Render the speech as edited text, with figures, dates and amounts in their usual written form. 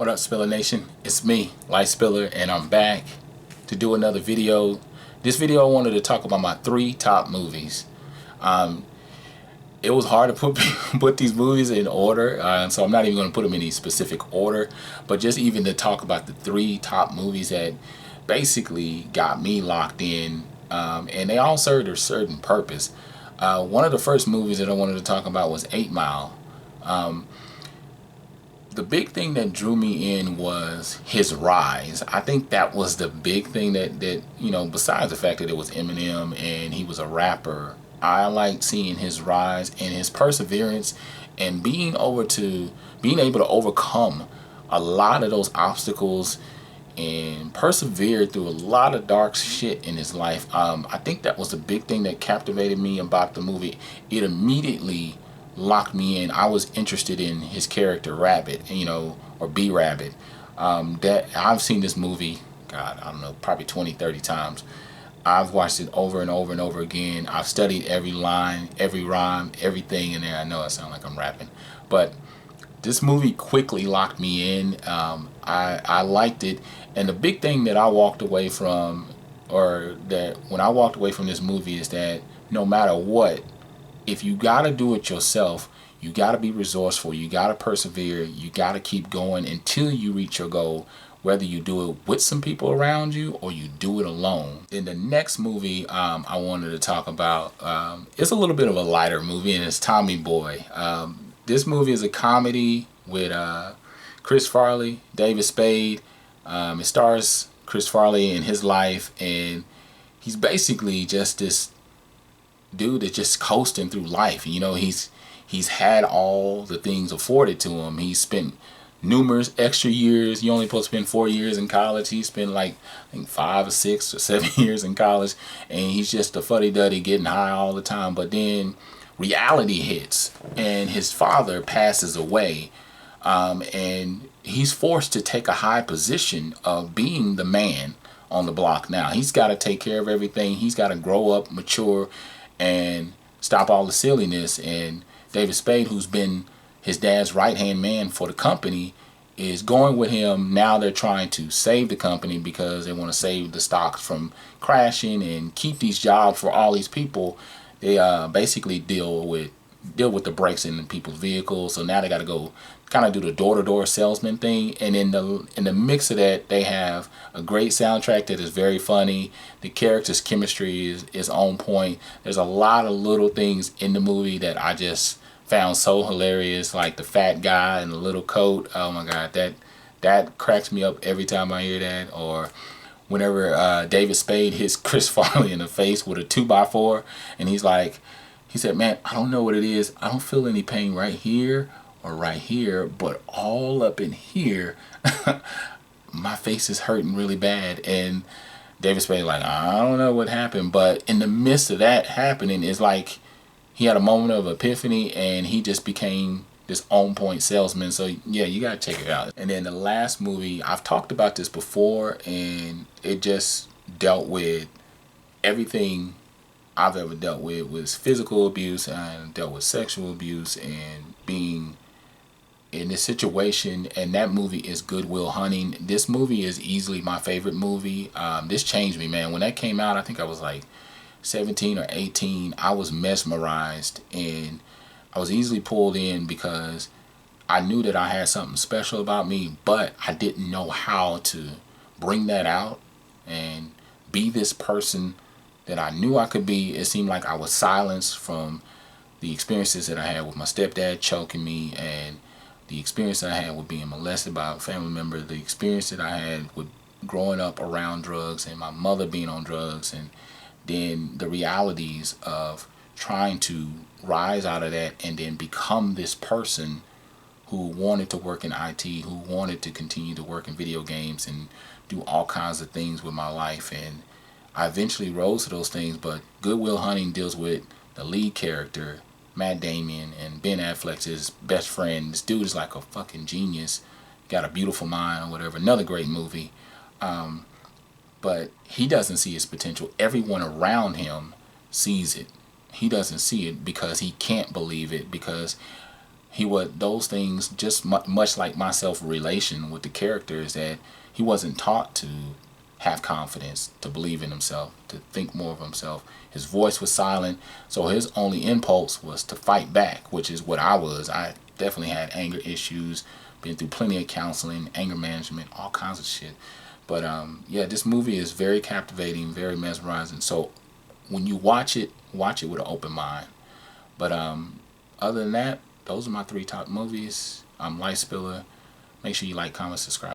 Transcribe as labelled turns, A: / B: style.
A: What up, Spiller Nation? It's me, Light Spiller, and I'm back to do another video. This video I wanted to talk about my 3 top movies. It was hard to put these movies in order, so I'm not even going to put them in any specific order, but just even to talk about the 3 top movies that basically got me locked in, and they all served a certain purpose. One of the first movies that I wanted to talk about was 8 Mile. The big thing that drew me in was his rise. I think that was the big thing that you know, besides the fact that it was Eminem and he was a rapper, I liked seeing his rise and his perseverance and being able to overcome a lot of those obstacles and persevere through a lot of dark shit in his life. I think that was the big thing that captivated me about the movie. It immediately locked me in. I was interested in his character Rabbit, you know, or B Rabbit. That I've seen this movie, God, I don't know, probably 20-30 times. I've watched it over and over and over again. I've studied every line, every rhyme, everything in there. I know I sound like I'm rapping, but this movie quickly locked me in. I liked it, and the big thing that I walked away from, or that when I walked away from this movie, is that no matter what, if you gotta do it yourself, you gotta be resourceful, you gotta persevere, you gotta keep going until you reach your goal, whether you do it with some people around you or you do it alone. In the next movie I wanted to talk about, it's a little bit of a lighter movie, and it's Tommy Boy. This movie is a comedy with Chris Farley, David Spade. It stars Chris Farley in his life, and he's basically just this dude that's just coasting through life. You know, he's had all the things afforded to him. He's spent numerous extra years. You only supposed to spend 4 years in college. He spent like, I think, 5 or 6 or 7 years in college, and he's just a fuddy-duddy getting high all the time. But then reality hits, and his father passes away, and he's forced to take a high position of being the man on the block now. He's got to take care of everything. He's got to grow up, mature, and stop all the silliness. And David Spade, who's been his dad's right-hand man for the company, is going with him. Now they're trying to save the company because they want to save the stocks from crashing and keep these jobs for all these people. They basically deal with the brakes in people's vehicles. So now they got to go kind of do the door-to-door salesman thing. And in the mix of that, they have a great soundtrack that is very funny. The characters' chemistry is on point. There's a lot of little things in the movie that I just found so hilarious, like the fat guy in the little coat. Oh my God, that cracks me up every time I hear that. Or whenever David Spade hits Chris Farley in the face with a 2x4, and he said, man, I don't know what it is. I don't feel any pain right here or right here, but all up in here, my face is hurting really bad. And David Spade like, I don't know what happened. But in the midst of that happening, it's like he had a moment of epiphany, and he just became this on-point salesman. So yeah, you gotta check it out. And then the last movie, I've talked about this before, and it just dealt with everything I've ever dealt with. Was physical abuse, and dealt with sexual abuse, and being in this situation. And that movie is Good Will Hunting. This movie is easily my favorite movie. This changed me, man. When that came out, I think I was like 17 or 18. I was mesmerized, and I was easily pulled in because I knew that I had something special about me, but I didn't know how to bring that out and be this person that I knew I could be. It seemed like I was silenced from the experiences that I had with my stepdad choking me, and the experience that I had with being molested by a family member, the experience that I had with growing up around drugs and my mother being on drugs, and then the realities of trying to rise out of that and then become this person who wanted to work in IT, who wanted to continue to work in video games and do all kinds of things with my life. And I eventually rose to those things. But Good Will Hunting deals with the lead character, Matt Damon, and Ben Affleck's his best friend. This dude is like a fucking genius, got a beautiful mind or whatever. Another great movie. But he doesn't see his potential. Everyone around him sees it. He doesn't see it because he can't believe it, because he would, those things, just much like my self relation with the characters, that he wasn't taught to have confidence, to believe in himself, to think more of himself. His voice was silent, so his only impulse was to fight back, which is what I was. I definitely had anger issues, been through plenty of counseling, anger management, all kinds of shit. But yeah, this movie is very captivating, very mesmerizing. So when you watch it with an open mind. But other than that, those are my three top movies. I'm Light Spiller. Make sure you like, comment, subscribe.